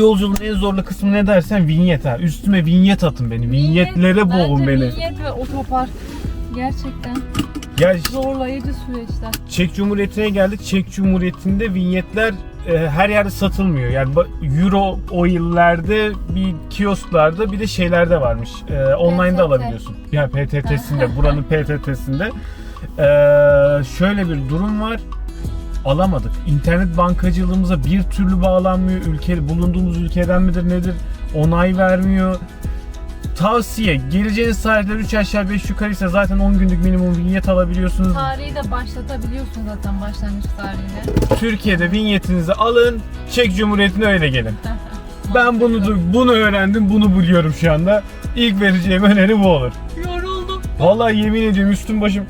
yolculuğun en zorlu kısmı ne dersen vinyet ha. Üstüme vinyet atın beni. Vinyetlere boğun beni. Vinyet ve otopark gerçekten Ya zorlayıcı süreçler. Çek Cumhuriyeti'ne geldik. Çek Cumhuriyeti'nde vinyetler her yerde satılmıyor. Yani Euro o yıllarda bir kiosklarda bir de şeylerde varmış. Online'da alabiliyorsun. Yani PTT'sinde, buranın PTT'sinde. Şöyle bir durum var. Alamadık. İnternet bankacılığımıza bir türlü bağlanmıyor. Bulunduğumuz ülkeden midir nedir? Onay vermiyor. Tavsiye, geleceğiniz tarihler 3 aşağı 5 yukarıysa zaten 10 günlük minimum vinyet alabiliyorsunuz. Tarihi de başlatabiliyorsun zaten başlangıç tarihine. Türkiye'de vinyetinizi alın, Çek Cumhuriyeti'ne öyle gelin. Ben bunu öğrendim, bunu biliyorum şu anda. İlk vereceğim öneri bu olur. Yoruldum. Vallahi yemin ediyorum üstüm başım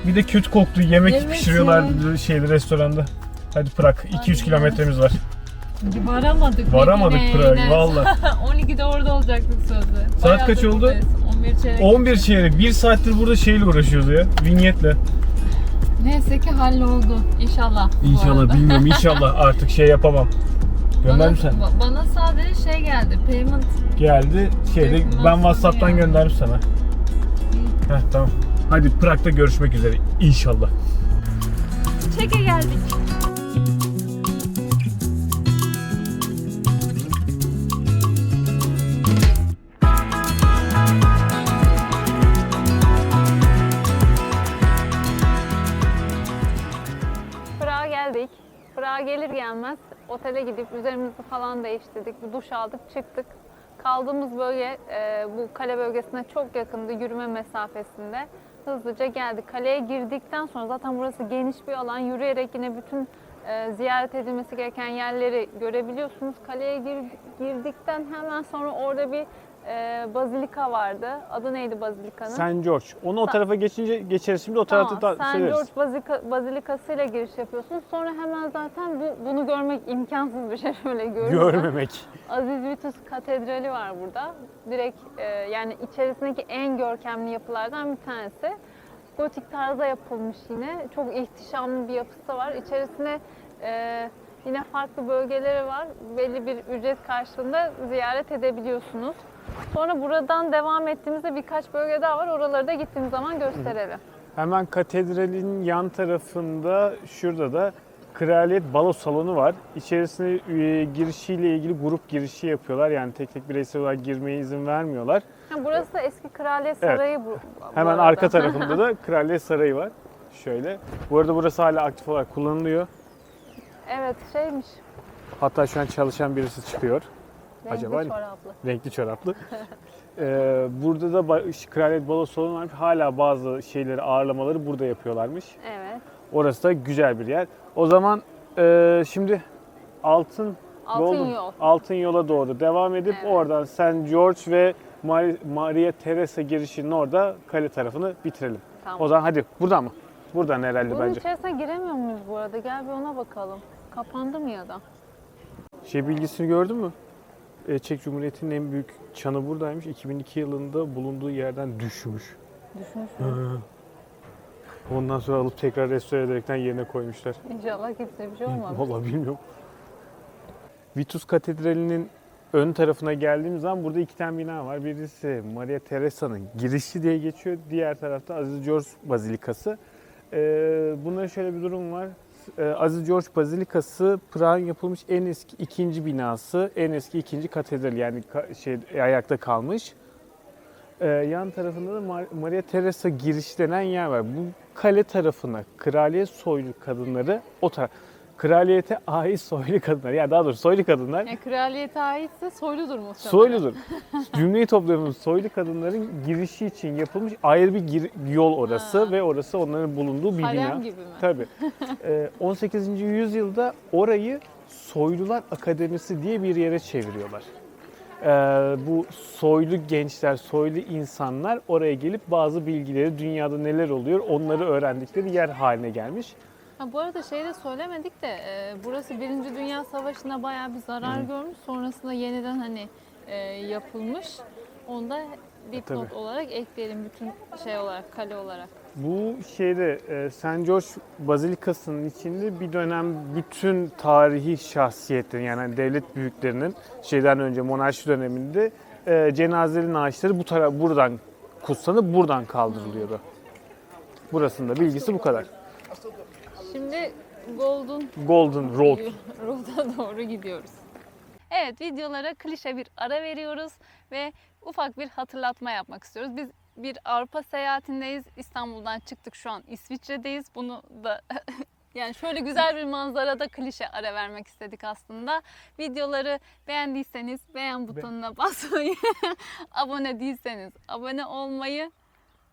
bir de kötü koktu. Yemek Evet pişiriyorlar ya. restoranda. Hadi Prag, 200 kilometremiz var. Varamadık. Varamadık Prag'a valla. 12'de orada olacaktık sözde. Saat kaç oldu? Buradayız. 11 çeyrek. 11 çeyrek. 1 saattir burada şeyle uğraşıyoruz ya. Vinyetle. Neyse ki halloldu. İnşallah. bu İnşallah arada. bilmiyorum. İnşallah artık şey yapamam. Gönder mi sen? Bana sadece şey geldi. Payment. Geldi. Ben WhatsApp'tan gönderdim sana. Heh, tamam. Hadi Prag'da görüşmek üzere. İnşallah. Çek'e geldik. Prag'a geldik. Prag'a gelir gelmez otele gidip üzerimizi falan değiştirdik. Bir duş aldık, çıktık. Kaldığımız bölge bu kale bölgesine çok yakındı, yürüme mesafesinde. Hızlıca geldik. Kaleye girdikten sonra zaten burası geniş bir alan. Yürüyerek yine bütün ziyaret edilmesi gereken yerleri görebiliyorsunuz. Kaleye girdikten hemen sonra orada bir bazilika vardı. Adı neydi bazilikanın? St. George. Onu o tarafa geçeriz. Şimdi o tarafta Tamam, da St. söyleriz. George Bazilikası'yla giriş yapıyorsunuz. Sonra hemen zaten bunu görmek imkansız bir şey şöyle görünüyor. Görmemek. Aziz Vitus Katedrali var burada. Direkt yani içerisindeki en görkemli yapılardan bir tanesi. Gotik tarzda yapılmış yine. Çok ihtişamlı bir yapısı var. İçerisinde yine farklı bölgeleri var. Belli bir ücret karşılığında ziyaret edebiliyorsunuz. Sonra buradan devam ettiğimizde birkaç bölge daha var. Oraları da gittiğimiz zaman gösterelim. Hemen katedralin yan tarafında şurada da Kraliyet Balo Salonu var. İçerisine girişiyle ilgili grup girişi yapıyorlar. Yani tek tek bireysel olarak girmeye izin vermiyorlar. Burası da eski Kraliyet Sarayı bu Hemen arada. arka tarafında da Kraliyet Sarayı var. Şöyle. Bu arada burası hala aktif olarak kullanılıyor. Evet şeymiş. Hatta şu an çalışan birisi çıkıyor. Renkli Acaba çoraplı. renkli çoraplı. Burada da Kraliyet Balo Salonu var. Hala bazı şeyleri, ağırlamaları burada yapıyorlarmış. Evet. Orası da güzel bir yer. O zaman şimdi Altın Yola doğru devam edip oradan St. George ve Maria Teresa girişinin orada kale tarafını bitirelim. Tamam. O zaman hadi buradan mı? Buradan herhalde Bunun bence. içerisine giremiyor muyuz bu arada? Gel bir ona bakalım. Kapandı mı ya da? Şey bilgisini gördün mü? Çek Cumhuriyeti'nin en büyük çanı buradaymış. 2002 yılında bulunduğu yerden düşmüş. Düşmüş mü? Ondan sonra alıp tekrar restore ederekten yerine koymuşlar. İnşallah kimseye bir şey olmadı. Vallahi bilmiyorum. Vitus Katedrali'nin ön tarafına geldiğimiz zaman burada 2 tane bina var. Birisi Maria Teresa'nın girişi diye geçiyor. Diğer tarafta Aziz George Bazilikası. Bunların şöyle bir durum var. Aziz George Bazilikası Prag'ın yapılmış en eski ikinci binası, en eski ikinci katedral yani ayakta kalmış. Yan tarafında da Maria Teresa giriş denen yer var. Bu kale tarafına kraliyet soylu kadınları kraliyete ait soylu kadınlar, yani daha doğrusu soylu kadınlar. Yani kraliyete aitse soyludur muhtemelen. Soyludur. Cümleyi toplayalım. Soylu kadınların girişi için yapılmış ayrı bir yol orası ve orası onların bulunduğu bir bina. Harem gibi mi? Tabii. 18. yüzyılda orayı Soylular Akademisi diye bir yere çeviriyorlar. Bu soylu gençler, soylu insanlar oraya gelip bazı bilgileri, dünyada neler oluyor onları öğrendikleri yer haline gelmiş. Bu arada şey de söylemedik de burası 1. Dünya Savaşı'nda bayağı bir zarar görmüş. Sonrasında yeniden hani yapılmış. Onu da dipnot olarak ekleyelim bütün şey olarak, kale olarak. Bu şeyde St. George Bazilikası'nın içinde bir dönem bütün tarihi şahsiyetlerin yani hani devlet büyüklerinin şeyden önce monarşi döneminde cenazeli naaşları buradan kutsanıp buradan kaldırılıyordu. Burasında bilgisi bu kadar. Şimdi Golden Road. Road'a doğru gidiyoruz. Evet, videolara klişe bir ara veriyoruz ve ufak bir hatırlatma yapmak istiyoruz. Biz bir Avrupa seyahatindeyiz. İstanbul'dan çıktık, şu an İsviçre'deyiz. Bunu da yani şöyle güzel bir manzarada klişe ara vermek istedik aslında. Videoları beğendiyseniz beğen butonuna basmayı, abone değilseniz abone olmayı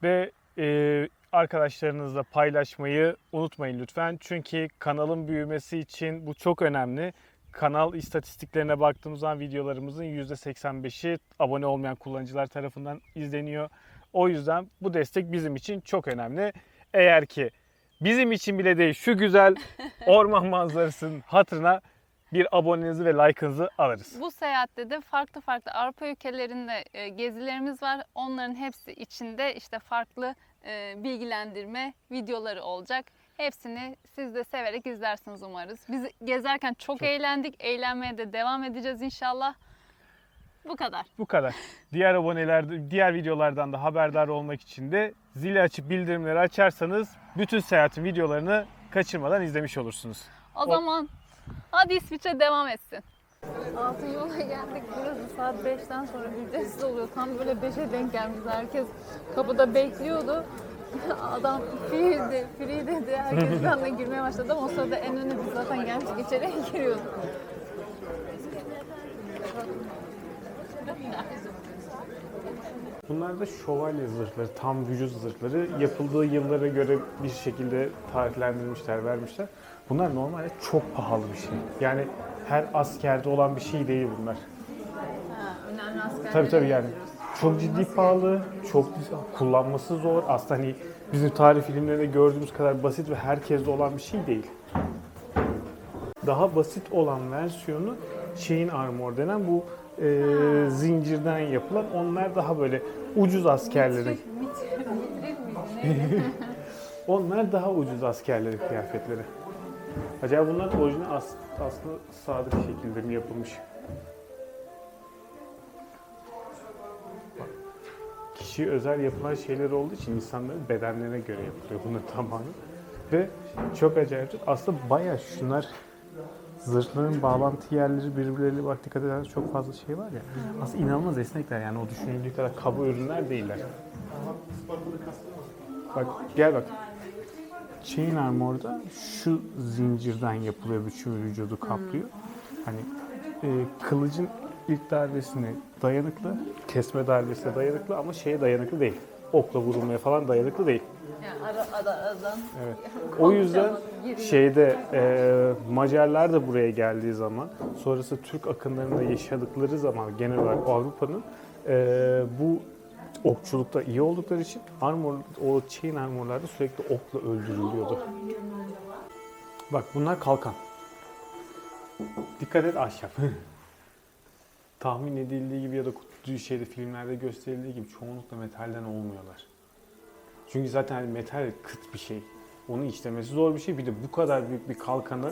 Ve arkadaşlarınızla paylaşmayı unutmayın lütfen. Çünkü kanalın büyümesi için bu çok önemli. Kanal istatistiklerine baktığımız zaman videolarımızın %85'i abone olmayan kullanıcılar tarafından izleniyor. O yüzden bu destek bizim için çok önemli. Eğer ki bizim için bile değil şu güzel orman manzarasının hatırına bir abonenizi ve like'ınızı alırız. Bu seyahatte de farklı Avrupa ülkelerinde gezilerimiz var. Onların hepsi içinde işte farklı bilgilendirme videoları olacak. Hepsini siz de severek izlersiniz umarız. Biz gezerken çok eğlendik. Eğlenmeye de devam edeceğiz inşallah. Bu kadar. Bu kadar. Diğer videolardan da haberdar olmak için de zili açıp bildirimleri açarsanız bütün seyahatin videolarını kaçırmadan izlemiş olursunuz. O zaman hadi İsviçre devam etsin. Altın yola geldik. Burası saat 5'ten sonra ücretsiz oluyor. Tam böyle 5'e denk gelmiş. Herkes kapıda bekliyordu. Adam free dedi. Herkes bir anda girmeye başladı ama o sırada en önüne biz zaten gelmiştik, içeriye giriyorduk. Bunlar da şövalye zırhları, tam vücut zırhları. Yapıldığı yıllara göre bir şekilde tarihlendirilmişler, vermişler. Bunlar normalde çok pahalı bir şey. Yani her askerde olan bir şey değil bunlar. Önemli askerler. Tabii yani. Çok ciddi pahalı, çok kullanması zor. Aslında hani bizim tarih filmlerinde gördüğümüz kadar basit ve herkeste olan bir şey değil. Daha basit olan versiyonu chain armor denen bu zincirden yapılan, onlar daha böyle ucuz askerlerin. Onlar daha ucuz askerlerin kıyafetleri. Acaba bunlar orijinal aslında sade bir şekilde mi yapılmış? Kişiye özel yapılan şeyler olduğu için insanların bedenlerine göre yapılıyor bunun tamamı. Ve çok acayip. Aslında bayağı şunlar zırhların bağlantı yerleri birbirleriyle bak dikkat ederseniz çok fazla şey var ya. Aslında inanılmaz esnekler yani o düşünüldüğü kadar kaba ürünler değiller. Bak gel bak. Chain armor'da şu zincirden yapılıyor, bütün vücudu kaplıyor. Hani kılıcın ilk darbesine dayanıklı, kesme darbesine dayanıklı ama şeye dayanıklı değil. Okla vurulmaya falan dayanıklı değil. Yani aradan. Evet. O yüzden şeyde Macarlar da buraya geldiği zaman, sonrası Türk akınlarında yaşadıkları zaman genel olarak Avrupa'nın bu okçulukta iyi oldukları için o chain armorlarda sürekli okla öldürülüyordu. Bak bunlar kalkan. Dikkat et ahşap. Tahmin edildiği gibi ya da filmlerde gösterildiği gibi çoğunlukla metalden olmuyorlar. Çünkü zaten hani metal kıt bir şey. Onu işlemesi zor bir şey. Bir de bu kadar büyük bir kalkanı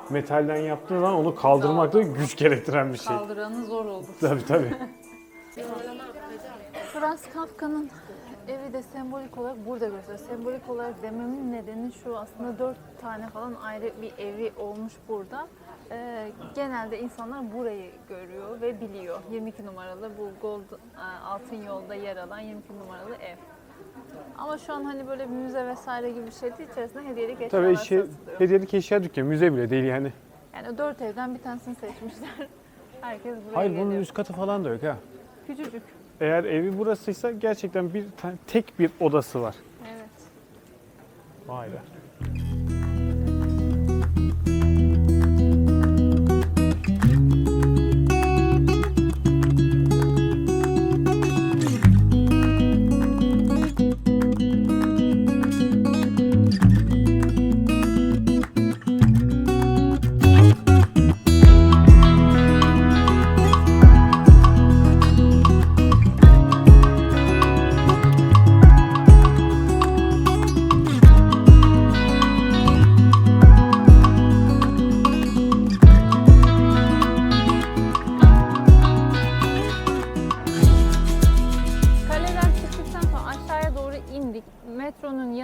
metalden yaptığın zaman onu kaldırmak da güç gerektiren bir şey. Kaldıranı zor olur. Tabii. Franz Kafka'nın evi de sembolik olarak burada gösteriyor. Sembolik olarak dememin nedeni şu, aslında 4 tane falan ayrı bir evi olmuş burada. Genelde insanlar burayı görüyor ve biliyor. 22 numaralı bu Altın Yolda yer alan 22 numaralı ev. Ama şu an hani böyle bir müze vesaire gibi bir şey değil, içerisinde hediyelik eşyalar satılıyor. Hediyelik eşya dükkanı, müze bile değil yani. Yani o 4 evden bir tanesini seçmişler. Herkes buraya Hayır geliyor. bunun üst katı falan da yok ha. Küçücük. Eğer evi burasıysa gerçekten tek bir odası var. Evet. Vay be.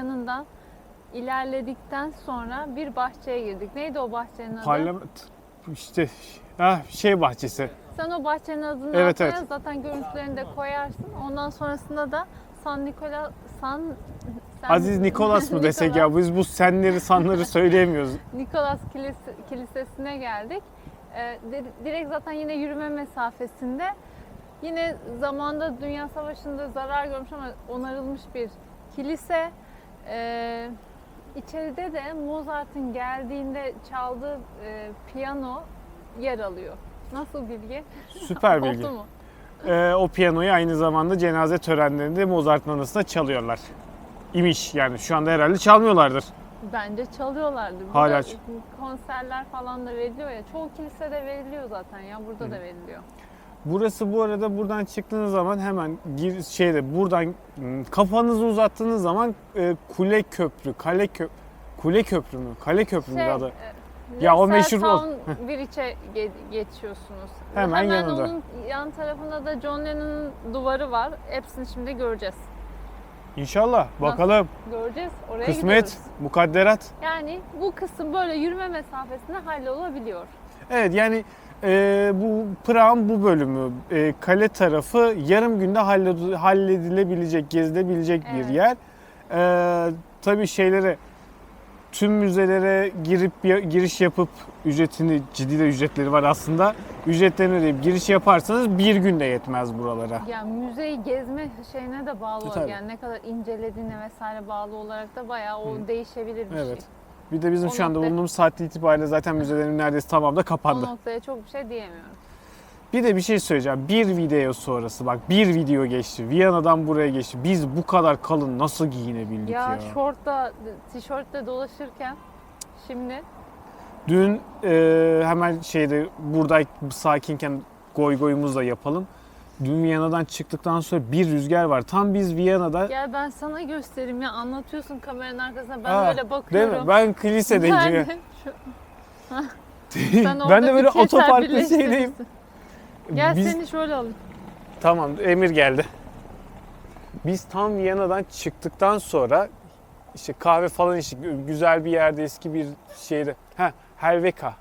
yanından ilerledikten sonra bir bahçeye girdik. Neydi o bahçenin adı? Parlament işte şey bahçesi. Sen o bahçenin adını Evet, atmaya evet. zaten görüntülerini de koyarsın. Ondan sonrasında da Aziz Nikolas mı desek ya? Biz bu senleri sanları söyleyemiyoruz. Nikolas Kilisesi'ne geldik. Direkt zaten yine yürüme mesafesinde. Yine zamanda Dünya Savaşı'nda zarar görmüş ama onarılmış bir kilise. İçeride de Mozart'ın geldiğinde çaldığı piyano yer alıyor. Nasıl bilgi? Süper bilgi. Oldu mu? O piyanoyu aynı zamanda cenaze törenlerinde Mozart'ın anısına çalıyorlar. İmiş yani şu anda herhalde çalmıyorlardır. Bence çalıyorlardı. Hala Burada konserler falan da veriliyor ya. Çoğu kilisede veriliyor zaten ya. Burada da veriliyor. Burası bu arada buradan çıktığınız zaman hemen buradan kafanızı uzattığınız zaman Kule Köprü, Kule Köprü mü? Kale Köprü mü adı? Ya o meşhur Town Bridge'e geçiyorsunuz. Hemen yanında. onun yan tarafında da John Lennon'un duvarı var. Hepsini şimdi göreceğiz. İnşallah bakalım. Göreceğiz. Oraya Kısmet, gidiyoruz. mukadderat. Yani bu kısım böyle yürüme mesafesinde hallolabiliyor. Evet yani bu Prag'ın bu bölümü kale tarafı yarım günde halledilebilecek, gezilebilecek bir Evet. yer. Tabii tüm müzelere giriş yapıp ciddi de ücretleri var aslında. Ücretlerini ödeyip giriş yaparsanız bir günde yetmez buralara. Yani müzeyi gezme şeyine de bağlı olarak Tabii. yani ne kadar incelediğine vesaire bağlı olarak da bayağı o değişebilir bir Evet. şey. Bir de bizim O şu anda nokta- bulunduğumuz saat itibariyle zaten müzelerin neredeyse tamamı da O kapandı. noktaya çok bir şey diyemiyorum. Bir de bir şey söyleyeceğim. Bir video sonrası bak bir video geçti. Viyana'dan buraya geçti. Biz bu kadar kalın nasıl giyinebildik ya? Ya şortla, tişörtle dolaşırken şimdi Dün hemen burada sakinken goyumuzu da yapalım. Dün Viyana'dan çıktıktan sonra bir rüzgar var. Tam biz Viyana'da... gel ben sana göstereyim ya anlatıyorsun kameranın arkasına ben Aa, böyle Değil bakıyorum. mi? Ben kilisedeyim. Ben ya. de şu- Ben orada de böyle bir keser otoparkta birleştirirsin. şeydeyim. Gel Biz- seni şöyle alayım. Tamam, emir geldi. Biz tam Viyana'dan çıktıktan sonra işte kahve falan içtik. Güzel bir yerde, eski bir şeyde. Helvetica.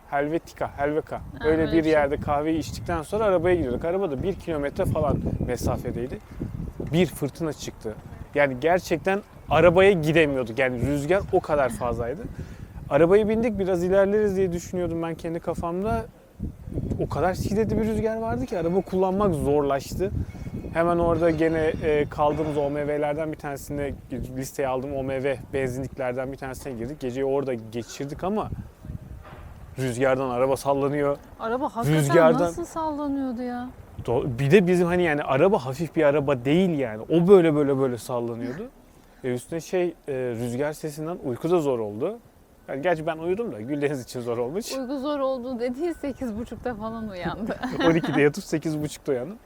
Öyle öyle bir bir şey. yerde kahveyi içtikten sonra arabaya gidiyorduk. Araba da 1 kilometre falan mesafedeydi. Bir fırtına çıktı. Yani gerçekten arabaya gidemiyorduk. Yani rüzgar o kadar fazlaydı. Arabaya bindik, biraz ilerleriz diye düşünüyordum ben kendi kafamda. O kadar şiddetli bir rüzgar vardı ki araba kullanmak zorlaştı. Hemen orada gene kaldığımız OMV'lerden bir tanesine, listeye aldığım OMV benzinliklerden bir tanesine girdik. Geceyi orada geçirdik ama rüzgardan araba sallanıyor. Araba hakikaten Rüzgardan- nasıl sallanıyordu ya? Bir de bizim hani yani araba hafif bir araba değil yani. O böyle sallanıyordu. Üstüne rüzgar sesinden uyku da zor oldu. Yani gerçi ben uyudum da Güldeniz için zor olmuş. Uyku zor oldu dediği 8.30'da falan uyandı. 12'de yatıp 8.30'da uyandım.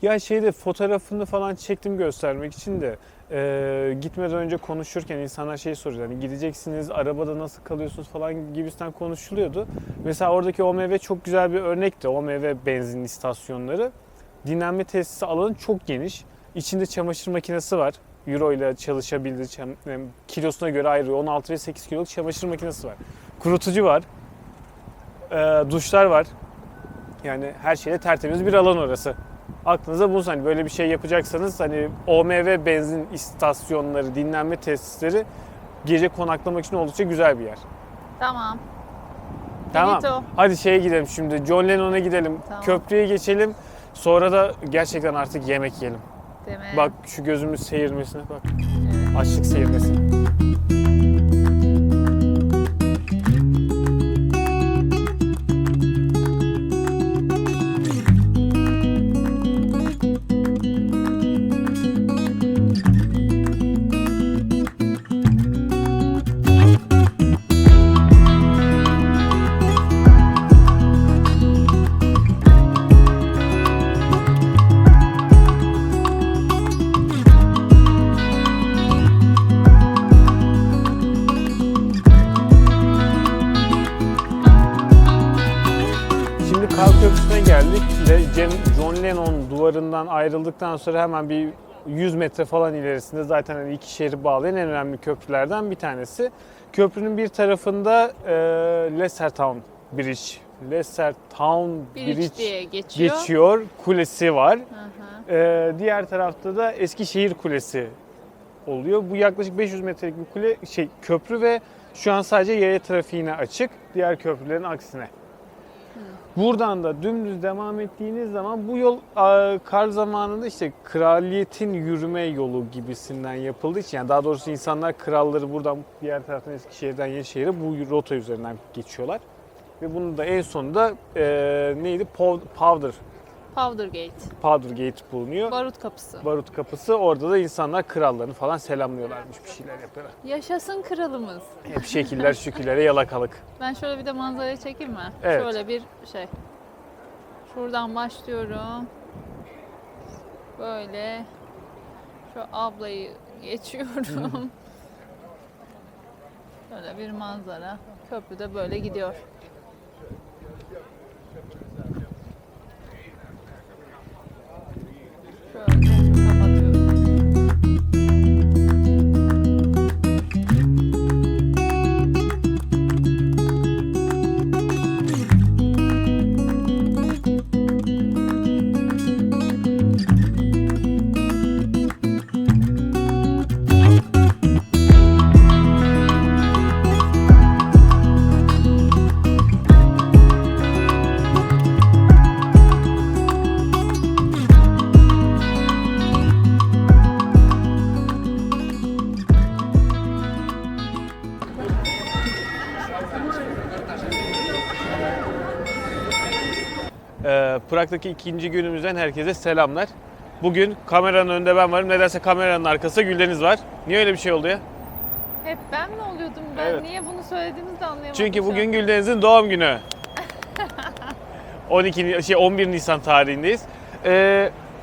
Ya fotoğrafını falan çektim göstermek için de gitmeden önce konuşurken insanlar soruyor. Hani gideceksiniz, arabada nasıl kalıyorsunuz falan gibisinden konuşuluyordu. Mesela oradaki OMV çok güzel bir örnekti. OMV benzin istasyonları. Dinlenme tesisi alanı çok geniş. İçinde çamaşır makinesi var. Euro ile çalışabildiği kilosuna göre ayrılıyor. 16 ve 8 kiloluk çamaşır makinesi var. Kurutucu var. Duşlar var. Yani her şeyle tertemiz bir alan orası. Aklınıza bulunsun hani böyle bir şey yapacaksanız hani OMV benzin istasyonları, dinlenme tesisleri gece konaklamak için oldukça güzel bir yer. Tamam. Tamam. Finito. Hadi gidelim şimdi. John Lennon'a gidelim. Tamam. Köprüye geçelim. Sonra da gerçekten artık yemek yiyelim. Değil mi? Bak şu gözümüz seyirmesine bak. Evet. Açlık seyirmesine. Şimdi Kal Köprüsü'ne geldik ve John Lennon duvarından ayrıldıktan sonra hemen bir 100 metre falan ilerisinde zaten hani iki şehri bağlayan en önemli köprülerden bir tanesi. Köprünün bir tarafında Leicester Town Bridge diye geçiyor. geçiyor. Kulesi var. Hı hı. Diğer tarafta da Eskişehir Kulesi oluyor. Bu yaklaşık 500 metrelik bir köprü ve şu an sadece yaya trafiğine açık. Diğer köprülerin aksine. Buradan da dümdüz devam ettiğiniz zaman bu yol kar zamanında işte kraliyetin yürüme yolu gibisinden yapıldığı için, yani daha doğrusu insanlar kralları buradan diğer taraftan Eskişehir'den Yenişehir'e bu rota üzerinden geçiyorlar. Ve bunun da en sonunda neydi? Powder Gate bulunuyor. Barut kapısı. Barut kapısı. Orada da insanlar krallarını falan selamlıyorlarmış, bir şeyler yapıyorlar. Yaşasın kralımız. Hep şekiller şükürlere yalakalık. Ben şöyle bir de manzarayı çekeyim mi? Evet. Şöyle bir şey. Şuradan başlıyorum. Böyle. Şu ablayı geçiyorum. Böyle bir manzara. Köprü de böyle gidiyor. Şöyle kapatıyorum. Prag'daki ikinci günümüzden herkese selamlar. Bugün kameranın önünde ben varım. Nedense kameranın arkasında Güldeniz var. Niye öyle bir şey oldu ya? Hep ben mi oluyordum? Ben Evet. niye bunu söylediğinizi de anlayamadım. Çünkü şu bugün an. Güldeniz'in doğum günü. 11 Nisan tarihindeyiz.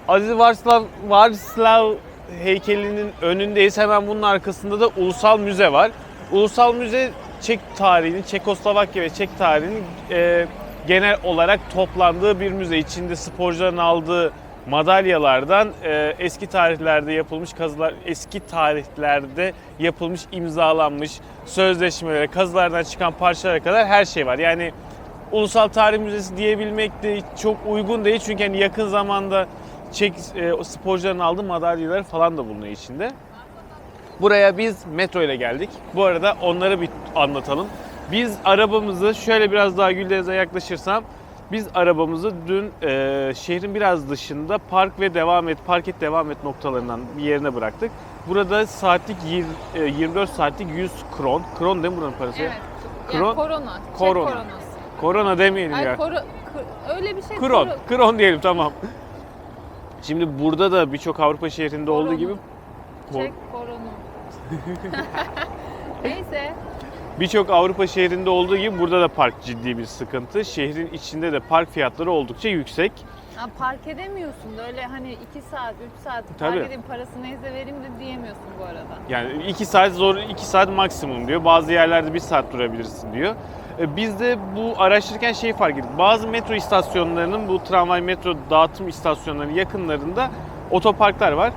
Aziz Václav heykelinin önündeyiz. Hemen bunun arkasında da Ulusal Müze var. Ulusal Müze Çek tarihinin, Çekoslovakya ve Çek tarihinin genel olarak toplandığı bir müze. İçinde sporcuların aldığı madalyalardan eski tarihlerde yapılmış kazılar, eski tarihlerde yapılmış, imzalanmış sözleşmelere, kazılardan çıkan parçalara kadar her şey var. Yani Ulusal Tarih Müzesi diyebilmek de çok uygun değil çünkü hani yakın zamanda Çek sporcuların aldığı madalyalar falan da bulunuyor içinde. Buraya biz metro ile geldik. Bu arada onları bir anlatalım. Biz arabamızı şöyle biraz daha Güldeniz'e yaklaşırsam, biz arabamızı dün şehrin biraz dışında park et devam et noktalarından bir yerine bıraktık. Burada saatlik 24 saatlik 100 kron. Kron değil mi buranın parası? Evet. Kron. Yani korona. Çek Korona. koronası. Korona demeyelim Ay, ya. öyle bir şey. Kron diyelim, tamam. Şimdi burada da birçok Avrupa şehrinde olduğu gibi Çek korona. Neyse. birçok Avrupa şehrinde olduğu gibi burada da park ciddi bir sıkıntı. Şehrin içinde de park fiyatları oldukça yüksek. Ha, park edemiyorsun da öyle hani 2 saat, 3 saat Tabii. park edeyim parası neyse vereyim de diyemiyorsun bu arada. Yani 2 saat zor, 2 saat maksimum diyor. Bazı yerlerde 1 saat durabilirsin diyor. Biz de bu araştırırken şeyi fark ettik. Bazı metro istasyonlarının, bu tramvay metro dağıtım istasyonlarının yakınlarında otoparklar var.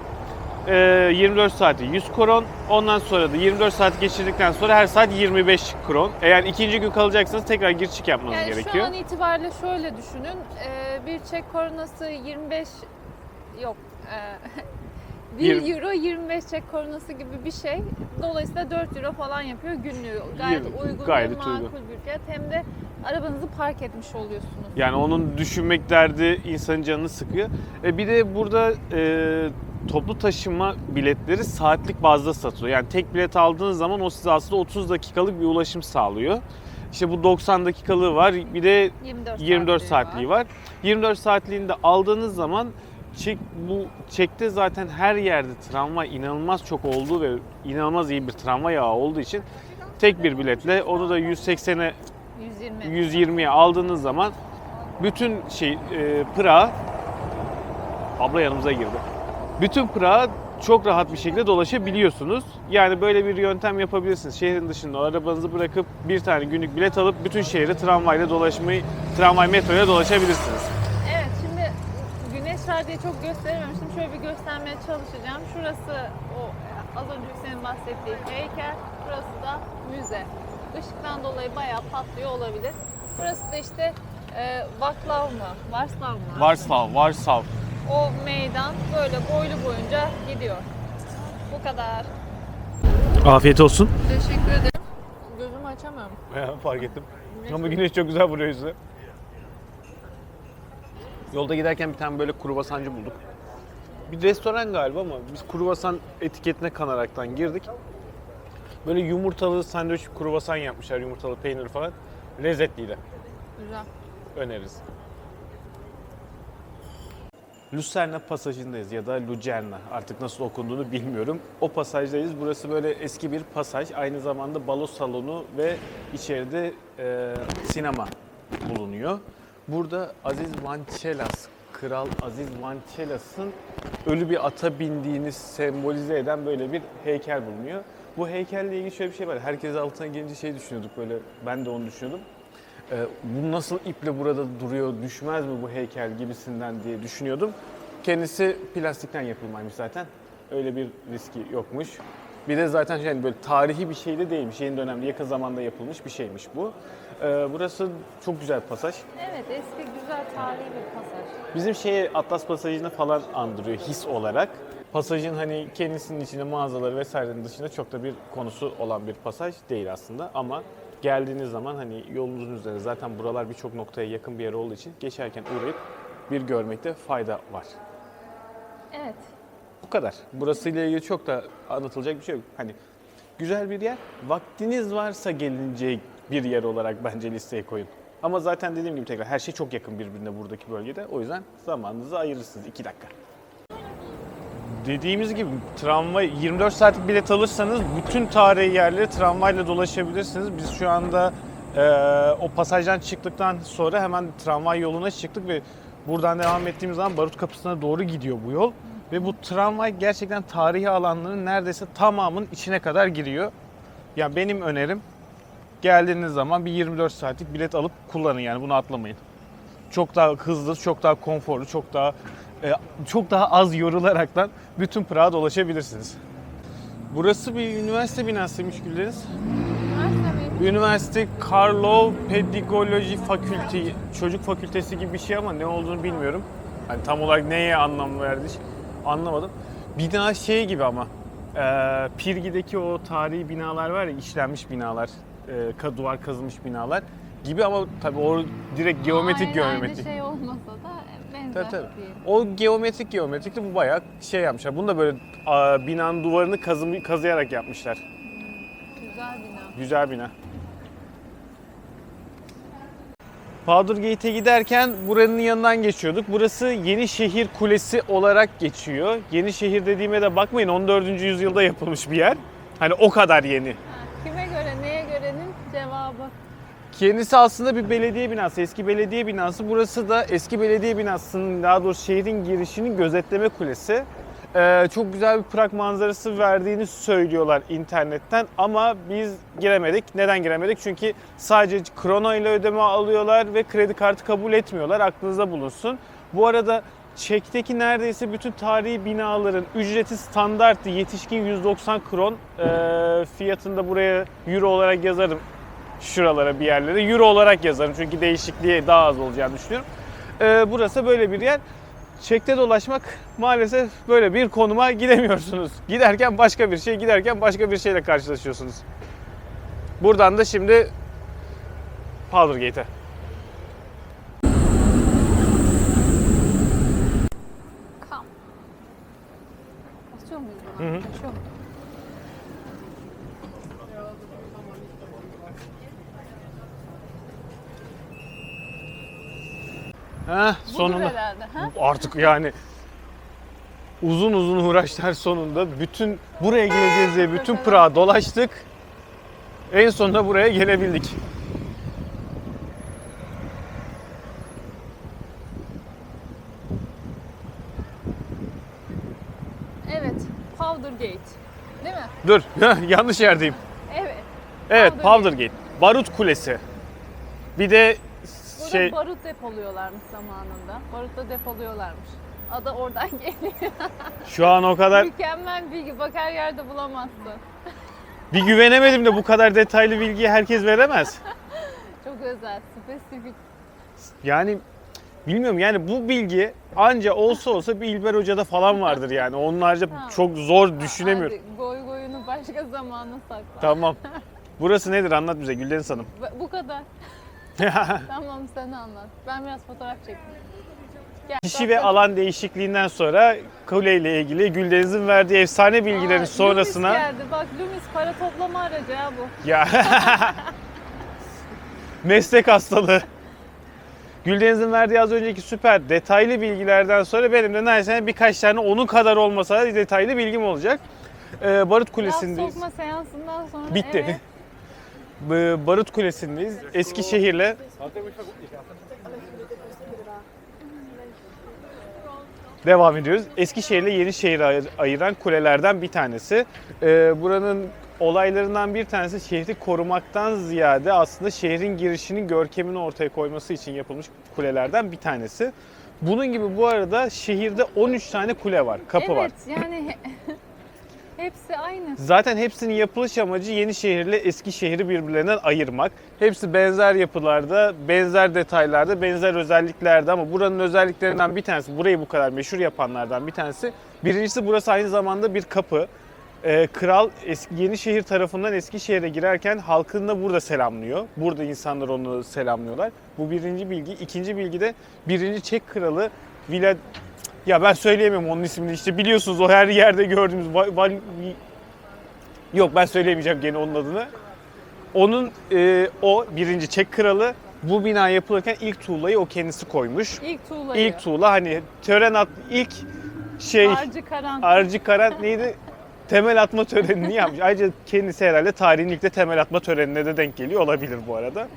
24 saati 100 kron. Ondan sonra da 24 saat geçirdikten sonra her saat 25 kron. Eğer ikinci gün kalacaksanız tekrar gir çık yapmanız Yani gerekiyor. şu an itibariyle şöyle düşünün. Bir çek koronası 25 yok. 1 euro 25 çek koronası gibi bir şey. Dolayısıyla 4 euro falan yapıyor günlüğü. Gayet uygun gayet ve makul uygun. bir fiyat. Hem de arabanızı park etmiş oluyorsunuz. Yani onun düşünmek derdi insanın canını sıkıyor. Bir de burada toplu taşıma biletleri saatlik bazda satılıyor. Yani tek bilet aldığınız zaman o size aslında 30 dakikalık bir ulaşım sağlıyor. İşte bu 90 dakikalığı var, bir de 24 saatliği var. 24 saatliğini de aldığınız zaman bu çekte zaten her yerde tramvay inanılmaz çok olduğu ve inanılmaz iyi bir tramvay ağı olduğu için tek bir biletle onu da 180'e 120'ye aldığınız zaman bütün Prag, abla yanımıza girdi. Bütün Prag'a çok rahat bir şekilde dolaşabiliyorsunuz. Yani böyle bir yöntem yapabilirsiniz. Şehrin dışında arabanızı bırakıp bir tane günlük bilet alıp bütün şehri tramvay metroyla dolaşabilirsiniz. Evet, şimdi güneş ağaçlar diye çok gösterememiştim. Şöyle bir göstermeye çalışacağım. Şurası o az önce senin bahsettiğin heykel. Burası da müze. Işıktan dolayı bayağı patlıyor olabilir. Burası da işte Vaclav mı? Varslav mı? Varsav. O meydan böyle boylu boyunca gidiyor. Bu kadar. Afiyet olsun. Teşekkür ederim. Gözümü açamıyorum. Fark ettim. Ama güneş çok güzel vuruyor yüzüne. Yolda giderken bir tane böyle kruvasancı bulduk. Bir restoran galiba ama biz kruvasan etiketine kanaraktan girdik. Böyle yumurtalı sandviç kruvasan yapmışlar, yumurtalı peynir falan. Lezzetliydi. Güzel. Öneririz. Lucerna pasajındayız ya da Lucerna, artık nasıl okunduğunu bilmiyorum. O pasajdayız. Burası böyle eski bir pasaj. Aynı zamanda balo salonu ve içeride sinema bulunuyor. Burada Aziz Vançelas, Kral Aziz Vançelas'ın ölü bir ata bindiğini sembolize eden böyle bir heykel bulunuyor. Bu heykelle ilgili şöyle bir şey var. Herkes altına gelince şey düşünüyorduk böyle, ben de onu düşünüyordum. Bu nasıl iple burada duruyor, düşmez mi bu heykel gibisinden diye düşünüyordum. Kendisi plastikten yapılmaymış zaten. Öyle bir riski yokmuş. Bir de zaten yani böyle tarihi bir şey de değilmiş. Yeni dönemde yakın zamanda yapılmış bir şeymiş bu. Burası çok güzel bir pasaj. Evet, eski güzel tarihi bir pasaj. Bizim Atlas Pasajı'nı falan andırıyor his olarak. Pasajın hani kendisinin içinde mağazaları vesairenin dışında çok da bir konusu olan bir pasaj değil aslında ama geldiğiniz zaman hani yolunuzun üzerinde zaten buralar birçok noktaya yakın bir yer olduğu için geçerken uğrayıp bir görmekte fayda var. Evet. Bu kadar. Burasıyla ilgili çok da anlatılacak bir şey yok. Hani güzel bir yer, vaktiniz varsa gelinecek bir yer olarak bence listeye koyun. Ama zaten dediğim gibi tekrar her şey çok yakın birbirine buradaki bölgede. O yüzden zamanınızı ayırırsınız 2 dakika. Dediğimiz gibi tramvay 24 saatlik bilet alırsanız bütün tarihi yerleri tramvayla dolaşabilirsiniz. Biz şu anda o pasajdan çıktıktan sonra hemen tramvay yoluna çıktık ve buradan devam ettiğimiz zaman Barut Kapısı'na doğru gidiyor bu yol. Ve bu tramvay gerçekten tarihi alanların neredeyse tamamının içine kadar giriyor. Yani benim önerim geldiğiniz zaman bir 24 saatlik bilet alıp kullanın, yani bunu atlamayın. Çok daha hızlı, çok daha konforlu, çok daha az yorularaktan bütün Prag'a dolaşabilirsiniz. Burası bir üniversite binasıymış Güldeniz. Üniversite Karlov Pedagojik Fakültesi, çocuk fakültesi gibi bir şey ama ne olduğunu bilmiyorum. Yani tam olarak neye anlam verdi anlamadım. Bina gibi ama Pirgi'deki o tarihi binalar var ya, işlenmiş binalar, duvar kazılmış binalar gibi ama tabii o direkt geometrik. Aynı şey olmasa da benzer Tabii. diyelim. O geometrikti, bu bayağı yapmışlar. Bunu da böyle binanın duvarını kazıyarak yapmışlar. Güzel bina. Güzel bina. Powdergate'e giderken buranın yanından geçiyorduk. Burası Yenişehir Kulesi olarak geçiyor. Yenişehir dediğime de bakmayın, 14. yüzyılda yapılmış bir yer. Hani o kadar yeni. Kime göre, neye görenin cevabı. Kendisi aslında bir belediye binası, eski belediye binası. Burası da eski belediye binasının, daha doğrusu şehrin girişinin gözetleme kulesi. Çok güzel bir Prag manzarası verdiğini söylüyorlar internetten ama biz giremedik. Neden giremedik? Çünkü sadece krona ile ödeme alıyorlar ve kredi kartı kabul etmiyorlar. Aklınızda bulunsun. Bu arada Çek'teki neredeyse bütün tarihi binaların ücreti standarttı. Yetişkin 190 kron. Fiyatını da buraya euro olarak yazarım. Şuralara bir yerlere euro olarak yazarım çünkü değişikliği daha az olacağını düşünüyorum. Burası böyle bir yer. Çek'te dolaşmak maalesef böyle bir konuma gidemiyorsunuz. Giderken başka bir şey, giderken başka bir şeyle karşılaşıyorsunuz. Buradan da şimdi Powdergate'e. Kam. Basıyor muyuz buna? Hı hı. Basıyor mu? Sonunda. Budur herhalde. Ha? Artık yani uzun uğraşlar sonunda bütün buraya geleceğiz diye bütün Prag'ı dolaştık. En sonunda buraya gelebildik. Evet. Powdergate. Değil mi? Dur, yanlış yerdeyim. Evet. Evet, Powdergate. Powdergate. Barut Kulesi. Bir de Burada barut depoluyorlarmış zamanında. Barut da depoluyorlarmış. Ada oradan geliyor. Şu an o kadar Mükemmel bilgi. Bak her yerde bulamazsın. bir güvenemedim de bu kadar detaylı bilgiyi herkes veremez. Çok özel, spesifik. Yani bilmiyorum yani bu bilgi anca olsa bir İlber Hoca'da falan vardır yani. Onlarca Tamam. çok zor düşünemiyorum. Hadi goy goyunu başka zamana sakla. Tamam. Burası nedir anlat bize Güldeniz Hanım. Bu kadar. Tamam sen anlat. Ben biraz fotoğraf çekeyim. Gel, Kişi ve alan değişikliğinden sonra kule ile ilgili Güldeniz'in verdiği efsane bilgilerin sonrasına... Loomis geldi. Bak Loomis para toplama aracı ya bu. Ya meslek hastalığı. Güldeniz'in verdiği az önceki süper detaylı bilgilerden sonra benim de neredeyse birkaç tane onun kadar olmasa da detaylı bilgim olacak. Barut Laf Kulesi'ndeyiz. sokma seansından sonra Bitti. evet. Barut Kulesi'ndeyiz. Eskişehir'le devam ediyoruz. Eskişehir'le Yenişehir'i ayıran kulelerden bir tanesi. Buranın olaylarından bir tanesi şehri korumaktan ziyade aslında şehrin girişinin görkemini ortaya koyması için yapılmış kulelerden bir tanesi. Bunun gibi bu arada şehirde 13 tane kule var, kapı var. Evet yani hepsi aynı. Zaten hepsinin yapılış amacı Yenişehir ile Eskişehir'i birbirlerinden ayırmak. Hepsi benzer yapılarda, benzer detaylarda, benzer özelliklerde ama buranın özelliklerinden bir tanesi, burayı bu kadar meşhur yapanlardan bir tanesi. Birincisi burası aynı zamanda bir kapı. Kral Yenişehir tarafından Eskişehir'e girerken halkını da burada selamlıyor. Burada insanlar onu selamlıyorlar. Bu birinci bilgi. İkinci bilgi de birinci Çek kralı Vlad... Ya ben söyleyemem onun ismini işte biliyorsunuz o her yerde gördüğümüz... Yok ben söyleyemeyeceğim gene onun adını. Onun o birinci Çek kralı bu bina yapılırken ilk tuğlayı o kendisi koymuş. İlk tuğlayı. İlk tuğla hani ilk şey... Arcı Karan. Arcı Karan neydi? Temel atma törenini yapmış. Ayrıca kendisi herhalde tarihin ilk de temel atma törenine de denk geliyor olabilir bu arada.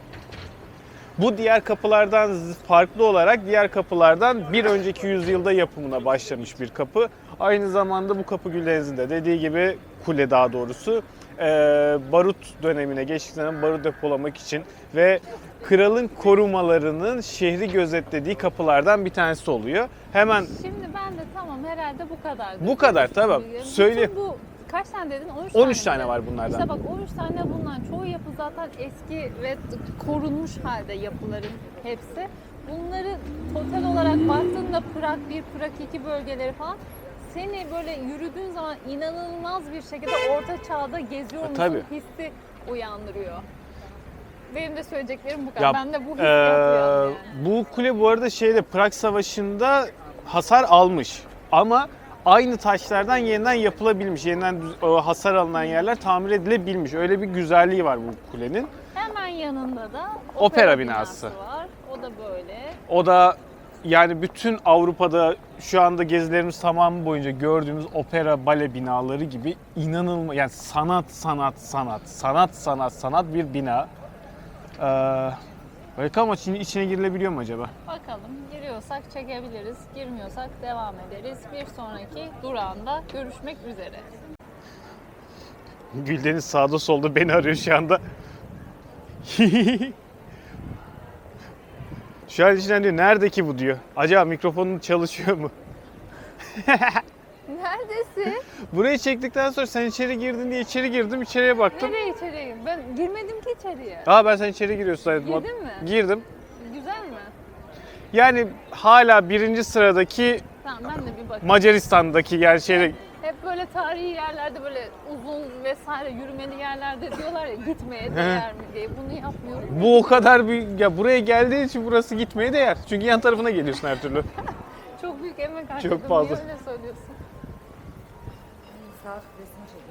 Bu diğer kapılardan farklı olarak diğer kapılardan bir önceki yüzyılda yapımına başlamış bir kapı. Aynı zamanda bu kapı Güldeniz'in de dediği gibi kule daha doğrusu barut dönemine geçtikten barut depolamak için ve kralın korumalarının şehri gözetlediği kapılardan bir tanesi oluyor. Hemen Şimdi ben de tamam herhalde bu kadar. bu kadar tamam. Söyle. Bütün bu kaç tane dedin? 13 tane tane var bunlardan. İşte bak 13 tane bunlar. Çoğu yapı zaten eski ve korunmuş halde yapıların hepsi. Bunları total olarak baktığında Prag 1, Prag 2 bölgeleri falan seni böyle yürüdüğün zaman inanılmaz bir şekilde orta çağda geziyormuşsun Tabii. hissi uyandırıyor. Benim de söyleyeceklerim bu kadar. Ya, Ben de bu hissiyatı uyandı yani. bu kule bu arada Prag Savaşı'nda hasar almış ama aynı taşlardan yeniden yapılabilmiş. Yeniden hasar alınan yerler tamir edilebilmiş. Öyle bir güzelliği var bu kulenin. Hemen yanında da Opera binası var. O da böyle. O da yani bütün Avrupa'da şu anda gezilerimiz tamamı boyunca gördüğümüz opera bale binaları gibi inanılmaz yani sanat bir bina. Bakalım ama içine girilebiliyor mu acaba? Bakalım giriyorsak çekebiliriz, girmiyorsak devam ederiz. Bir sonraki durağında görüşmek üzere. Güldeniz sağda solda beni arıyor şu anda. Şu an içinden diyor nerede ki bu diyor. Acaba mikrofonun çalışıyor mu? Neredesin? Burayı çektikten sonra sen içeri girdin diye içeri girdim. İçeriye baktım. Nereye içeriye? Ben girmedim ki içeriye. Ben sen içeri giriyorsun zannettim. Girdin mi? Girdim. Güzel mi? Yani hala birinci sıradaki Tamam ben de bir bakayım. Macaristan'daki yani Hep böyle tarihi yerlerde böyle uzun vesaire yürümeli yerlerde diyorlar ya gitmeye değer mi diye. Bunu yapmıyorum. bu o kadar bir ya buraya geldiği için burası gitmeye değer. Çünkü yan tarafına geliyorsun her türlü. Çok büyük emek harcadım. Çok fazla. Niye öyle söylüyorsun? Saat resim çekiyor.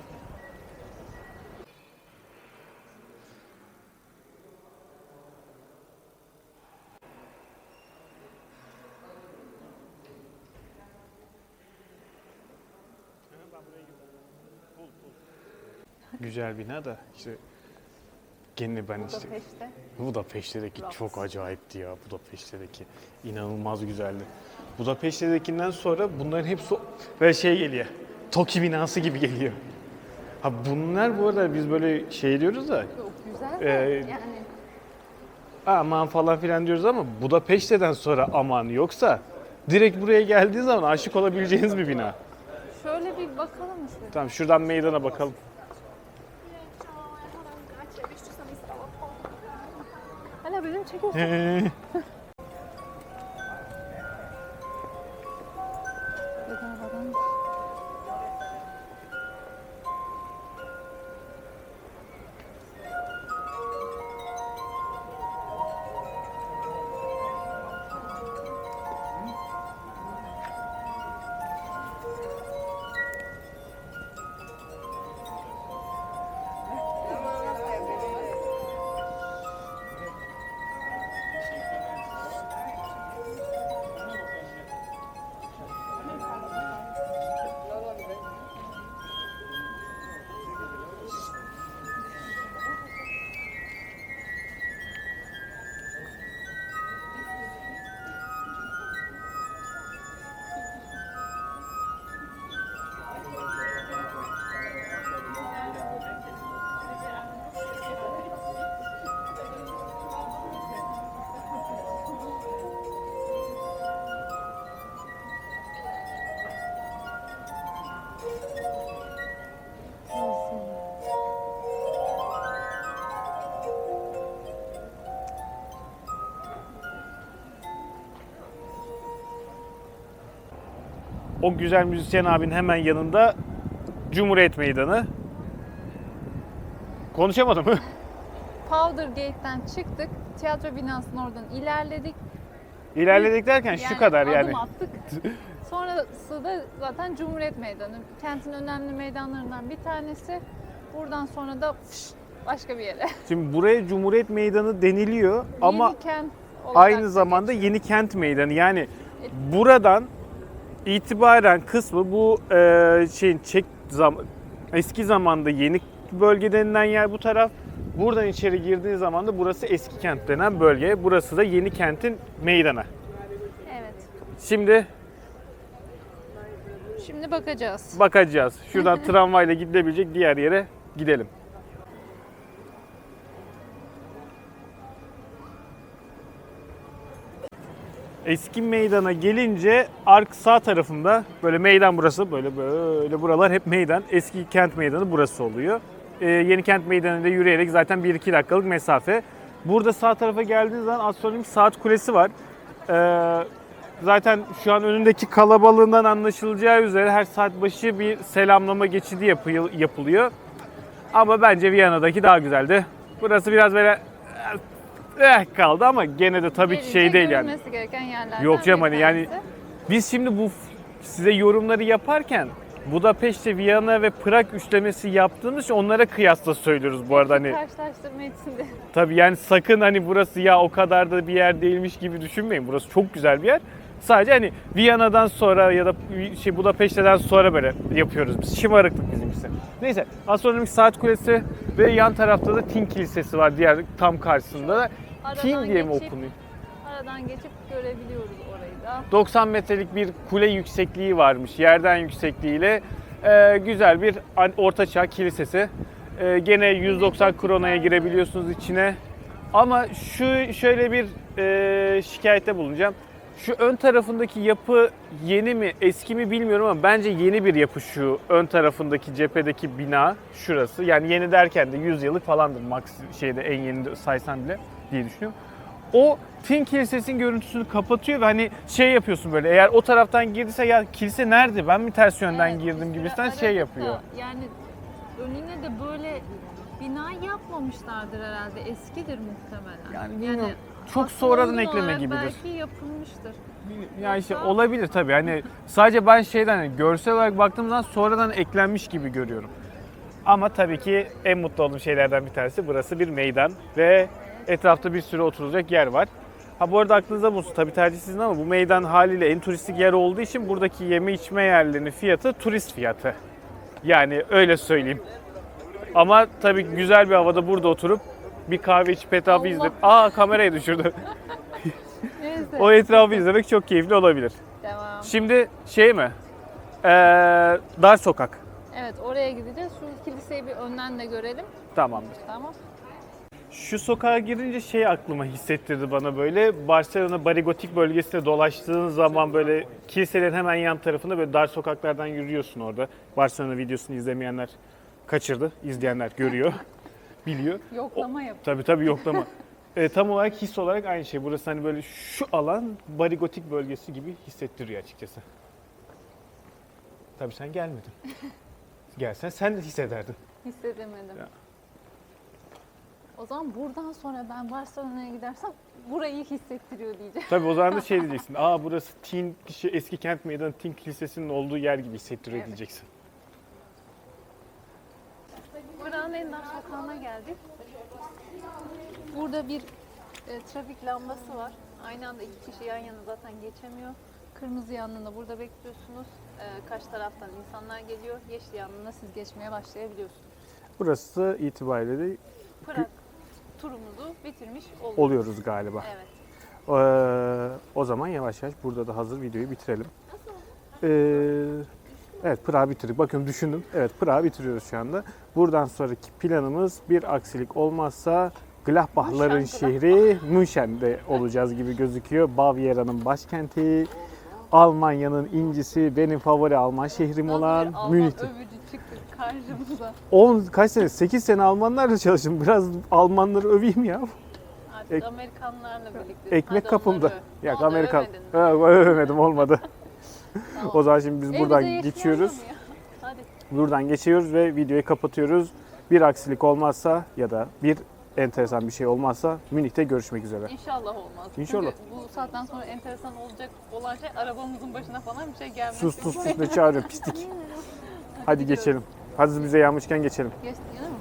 Güzel bina da işte gene ben işte Budapeşte. Budapeşte'deki çok acayipti ya Budapeşte'deki. İnanılmaz güzeldi. Budapeşte'dekinden sonra bunların hepsi böyle geliyor. Toki binası gibi geliyor. Ha bunlar bu arada biz böyle diyoruz da Çok güzel de yani aman falan filan diyoruz ama Budapeşte'den sonra aman yoksa direkt buraya geldiğiniz zaman aşık olabileceğiniz bir bina. Şöyle bir bakalım istedim. Tamam şuradan meydana bakalım. Hala benim çekiyorsun. O güzel müzisyen abinin hemen yanında Cumhuriyet Meydanı. Konuşamadım mı? Powder Gate'den çıktık. Tiyatro binasının oradan ilerledik. İlerledik derken şu kadar yani. Adım attık. Sonrası da zaten Cumhuriyet Meydanı. Kentin önemli meydanlarından bir tanesi. Buradan sonra da başka bir yere. Şimdi buraya Cumhuriyet Meydanı deniliyor ama Yeni kent olarak aynı da zamanda geçiyor. Yeni Kent Meydanı. Yani buradan itibaren kısmı bu şeyin eski zamanda yeni bölge denilen yer bu taraf. Buradan içeri girdiğiniz zaman da burası eski kent denen bölge. Burası da Yeni Kent'in meydanı. Evet. Şimdi bakacağız. bakacağız. Şuradan tramvayla gidilebilecek diğer yere gidelim. Eski meydana gelince ark sağ tarafında böyle meydan burası böyle buralar hep meydan. Eski kent meydanı burası oluyor. Yeni kent meydanında yürüyerek zaten 1-2 dakikalık mesafe. Burada sağ tarafa geldiğiniz zaman astronomik saat kulesi var. Zaten şu an önündeki kalabalığından anlaşılacağı üzere her saat başı bir selamlama geçidi yapılıyor. Ama bence Viyana'daki daha güzeldi. Burası biraz böyle kaldı ama gene de tabii ki şey değil yani. Görülmesi gereken yerlerden Yok canım bir hani yani tanesi. biz şimdi bu size yorumları yaparken Budapeşte, Viyana ve Prag üçlemesi yaptığımız için onlara kıyasla söylüyoruz bu arada hani. Karşılaştırma içinde. Tabii yani sakın hani burası ya o kadar da bir yer değilmiş gibi düşünmeyin. Burası çok güzel bir yer. Sadece hani Viyana'dan sonra ya da Budapeşte'den sonra böyle yapıyoruz biz. Şımarıklık bizimkisi. Neyse astronomik saat kulesi ve yan tarafta da Tin Kilisesi var diğer tam karşısında da. Tin diye mi okunuyor? Aradan geçip görebiliyoruz orayı da. 90 metrelik bir kule yüksekliği varmış. Yerden yüksekliğiyle güzel bir ortaçağ kilisesi. Gene 190 kronaya girebiliyorsunuz içine. Ama şöyle bir şikayette bulunacağım. Şu ön tarafındaki yapı yeni mi eski mi bilmiyorum ama bence yeni bir yapı şu ön tarafındaki cephedeki bina şurası. Yani yeni derken de 100 yıllık falandır max en yeni saysan bile diye düşünüyorum. O Tin Kilisesi'nin görüntüsünü kapatıyor ve hani yapıyorsun böyle eğer o taraftan girdiyse ya kilise nerede ben mi ters yönden girdim gibisinden yapıyor. Yani önüne de böyle bina yapmamışlardır herhalde. Eskidir muhtemelen. Yani bilmiyorum. Çok sonradan ekleme gibidir. Belki yapılmıştır. Yani olabilir tabii. Hani sadece ben hani görsel olarak baktığım zaman sonradan eklenmiş gibi görüyorum. Ama tabii ki en mutlu olduğum şeylerden bir tanesi burası bir meydan ve etrafta bir sürü oturulacak yer var. Bu arada aklınıza bulunsun tabii tercih sizin ama bu meydan haliyle en turistik yer olduğu için buradaki yeme içme yerlerinin fiyatı turist fiyatı. Yani öyle söyleyeyim. Ama tabii güzel bir havada burada oturup bir kahve içip etrafı izleyip kamerayı düşürdü. Neyse. O etrafı izlemek çok keyifli olabilir. Devam. Şimdi mi? Dar sokak. Evet oraya gideceğiz. Şu kiliseyi bir önden de görelim. Tamamdır. Tamam. Şu sokağa girince şey aklıma hissettirdi bana böyle. Barcelona Barigotik bölgesinde dolaştığın zaman böyle kiliselerin hemen yan tarafında böyle dar sokaklardan yürüyorsun orada. Barcelona videosunu izlemeyenler kaçırdı. İzleyenler görüyor, biliyor. Yoklama yap. Tabii yoklama. Tam olarak his olarak aynı şey. Burası hani böyle şu alan Barigotik bölgesi gibi hissettiriyor açıkçası. Tabii sen gelmedin. Gelsen sen de hissederdin. Hissedemedim. Ya. O zaman buradan sonra ben Barcelona'ya gidersem burayı hissettiriyor diyeceğim. Tabii o zaman da şey diyeceksin. Aa burası eski kent meydanı Tin Kilisesi'nin olduğu yer gibi hissettiriyor Evet. diyeceksin. Buranın en dar sokağına geldik. Burada bir trafik lambası var. Aynı anda iki kişi yan yana zaten geçemiyor. Kırmızı yanına burada bekliyorsunuz. Karşı taraftan insanlar geliyor. Yeşil yanına siz geçmeye başlayabiliyorsunuz. Burası itibariyle de Prag turumuzu bitirmiş oluyoruz galiba. Evet. O zaman yavaş yavaş burada da hazır videoyu bitirelim. Evet Prag'ı bitirdik. Bakın düşündüm. Evet Prag'ı bitiriyoruz şu anda. Buradan sonraki planımız bir aksilik olmazsa Gladbach'ların şehri München'de olacağız gibi gözüküyor. Bavyera'nın başkenti. Almanya'nın incisi, benim favori Alman şehrim olan Münih'te. Övücü çıktı karşımıza. 8 sene Almanlarla çalıştım. Biraz Almanları öveyim ya. Artık Amerikanlarla birlikte. Ekmek kapımda. Yok Onu Amerikan. övmedin mi? Övemedim olmadı. Tamam. O zaman şimdi biz buradan Evimize geçiyoruz. yaşayalım ya. Hadi. Buradan geçiyoruz ve videoyu kapatıyoruz. Bir aksilik olmazsa ya da bir enteresan bir şey olmazsa Münih'te görüşmek üzere. İnşallah olmaz. İnşallah. Çünkü bu saatten sonra enteresan olacak olan şey arabamızın başına falan bir şey gelmesi. Sus ne çağırıyor pislik. Hadi gidiyoruz. geçelim. Hadi bize yağmışken geçelim. Geçti değil mi?